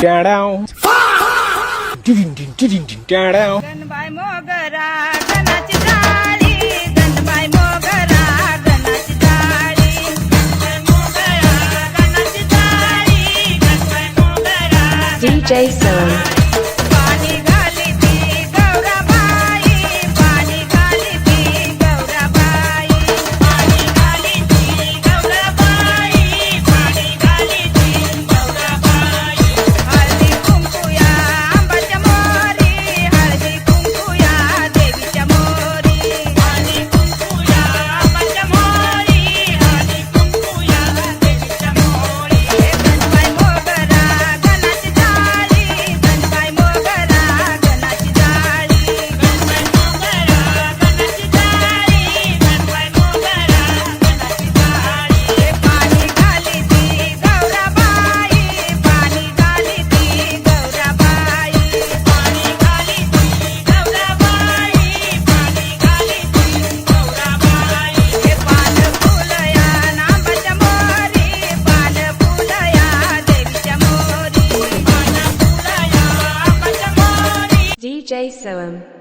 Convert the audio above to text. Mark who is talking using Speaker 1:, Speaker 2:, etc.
Speaker 1: down. Down.
Speaker 2: गणबाई मोगरा गणाची जाळी गणबाई मोगरा गणाची जाळी गणबाई मोगरा गणाची जाळी गणबाई मोगरा
Speaker 3: DJ Sam.
Speaker 2: पाणी घाली ती गौराबाई पाणी घाली ती गौराबाई पाणी घाली ती गौराबाई पाणी घाली ती गौराबाई हळदी कुंकूया आंबाच्या मोरी हळदी कुंकूया देवीच्या मोरी हळदी कुंकूया आंबाच्या मोरी हळदी कुंकूया देवीच्या मोरी गणबाई मोगरा गणाची जाळी गणबाई मोगरा गणाची जाळी गणबाई मोगरा गणाची जाळी गणबाई मोगरा गणाची जाळी पाणी घाली ती गौराबाई पाणी घाली ती गौराबाई पाणी घाली ती गौराबाई पाणी घाली ती गौराबाई पान फुलया नांबाच्या मोरी पान फुलया देवीच्या मोरी पान फुलया आंबाच्या मोरी
Speaker 3: DJ Sam.